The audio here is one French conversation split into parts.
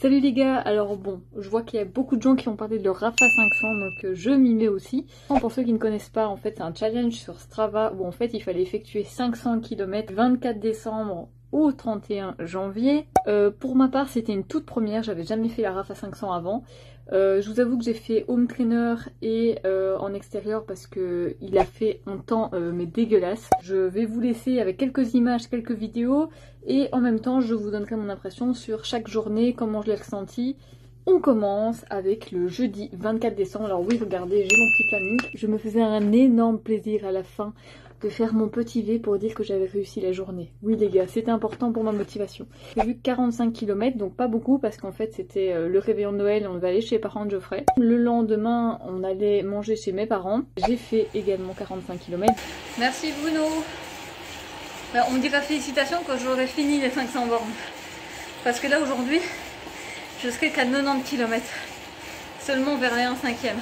Salut les gars, alors bon, je vois qu'il y a beaucoup de gens qui ont parlé de leur Rapha 500, donc je m'y mets aussi. Pour ceux qui ne connaissent pas, en fait c'est un challenge sur Strava où en fait il fallait effectuer 500 km 24 décembre au 31 janvier. Pour ma part c'était une toute première, j'avais jamais fait la Rapha 500 avant. Je vous avoue que j'ai fait home trainer et en extérieur parce que il a fait un temps mais dégueulasse. Je vais vous laisser avec quelques images, quelques vidéos et en même temps je vous donnerai mon impression sur chaque journée, comment je l'ai ressenti. On commence avec le jeudi 24 décembre. Alors oui, regardez, j'ai mon petit planning. Je me faisais un énorme plaisir à la fin de faire mon petit V pour dire que j'avais réussi la journée. Oui les gars, c'était important pour ma motivation. J'ai vu 45 km, donc pas beaucoup parce qu'en fait c'était le réveillon de Noël, on devait aller chez les parents de Geoffrey. Le lendemain, on allait manger chez mes parents. J'ai fait également 45 km. Merci Bruno. On me dira félicitations quand j'aurai fini les 500 bornes. Parce que là aujourd'hui, je serai qu'à 90 km. Seulement vers les 1/5e.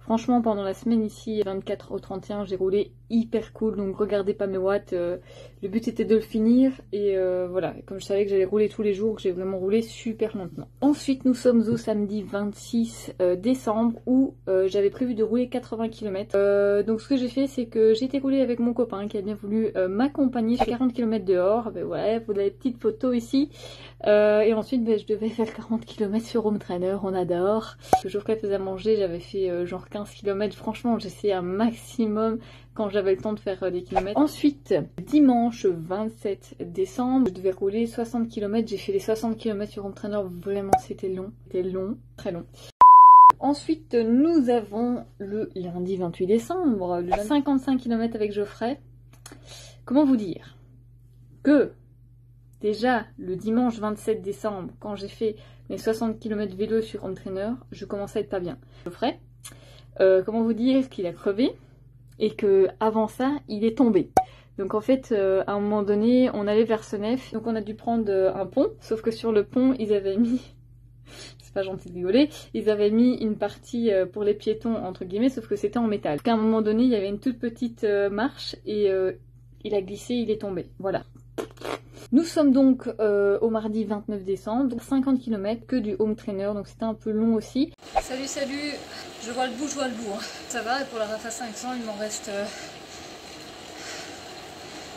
Franchement, pendant la semaine ici, 24 au 31, j'ai roulé hyper cool. Donc regardez pas mes watts. Le but était de le finir. Et voilà, comme je savais que j'allais rouler tous les jours, j'ai vraiment roulé super lentement. Ensuite, nous sommes au samedi 26 décembre où j'avais prévu de rouler 80 km. Donc ce que j'ai fait, c'est que j'ai été rouler avec mon copain qui a bien voulu m'accompagner sur 40 km dehors. Ben voilà, vous avez des petites photos ici. Et ensuite, je devais faire 40 km sur home trainer, on adore. Le jour qu'elle faisait à manger, j'avais fait genre 15 km. Franchement, j'essayais un maximum quand j'avais le temps de faire des kilomètres. Ensuite, dimanche 27 décembre, je devais rouler 60 km. J'ai fait les 60 km sur home trainer. Vraiment, c'était long. C'était long, très long. Ensuite, nous avons le lundi 28 décembre, le 55 km avec Geoffrey. Comment vous dire que déjà, le dimanche 27 décembre, quand j'ai fait mes 60 km vélo sur home trainer, je commençais à être pas bien. Geoffrey, comment vous dire qu'il a crevé et que avant ça, il est tombé. Donc en fait, à un moment donné, on allait vers Senef, donc on a dû prendre un pont, sauf que sur le pont, ils avaient mis, c'est pas gentil de rigoler, ils avaient mis une partie pour les piétons, entre guillemets, sauf que c'était en métal. Donc à un moment donné, il y avait une toute petite marche et il a glissé, il est tombé. Voilà. Nous sommes donc au mardi 29 décembre, donc 50 km que du home trainer, donc c'était un peu long aussi. Salut, salut, je vois le bout, je vois le bout. Hein. Ça va, et pour la Rapha 500, il m'en reste...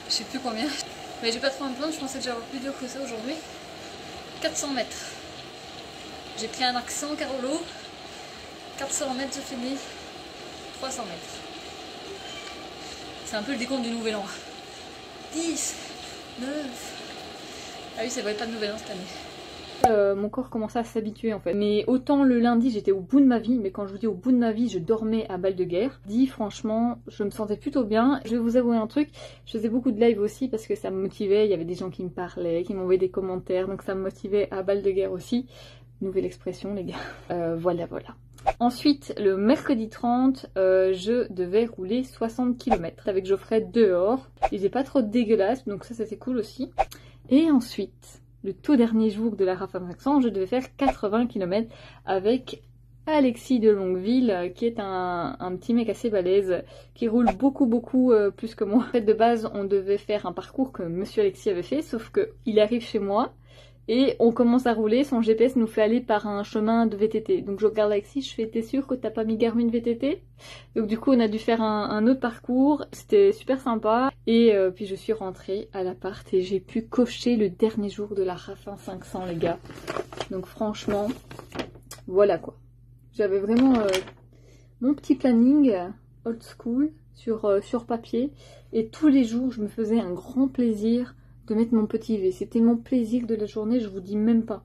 je sais plus combien. Mais j'ai pas trop à me plaindre, je pensais déjà avoir plus dur que ça aujourd'hui. 400 mètres. J'ai pris un accent, Carolo. 400 mètres, j'ai fini. 300 mètres. C'est un peu le décompte du nouvel an. 10, 9... Ah oui, ça ne va pas de nouvel an cette année. Mon corps commençait à s'habituer en fait. Mais autant le lundi j'étais au bout de ma vie, mais quand je vous dis au bout de ma vie, je dormais à balle de guerre. Franchement, je me sentais plutôt bien. Je vais vous avouer un truc, je faisais beaucoup de live aussi parce que ça me motivait. Il y avait des gens qui me parlaient, qui m'envoyaient des commentaires, donc ça me motivait à balle de guerre aussi. Nouvelle expression les gars. Voilà. Ensuite, le mercredi 30, je devais rouler 60 km avec Geoffrey dehors. Il faisait pas trop dégueulasse, donc ça c'était cool aussi. Et ensuite, le tout dernier jour de la Rapha 500, je devais faire 80 km avec Alexis de Longueville, qui est un petit mec assez balèze, qui roule beaucoup plus que moi. En fait, de base, on devait faire un parcours que monsieur Alexis avait fait, sauf qu'il arrive chez moi et on commence à rouler, son GPS nous fait aller par un chemin de VTT. Donc je regarde Alexis, je fais, t'es sûr que t'as pas mis Garmin VTT? Donc du coup on a dû faire un autre parcours, c'était super sympa. Et puis je suis rentrée à l'appart et j'ai pu cocher le dernier jour de la Rapha 500 les gars. Donc franchement, voilà quoi. J'avais vraiment mon petit planning old school sur papier. Et tous les jours je me faisais un grand plaisir de mettre mon petit V. C'était mon plaisir de la journée, je vous dis même pas.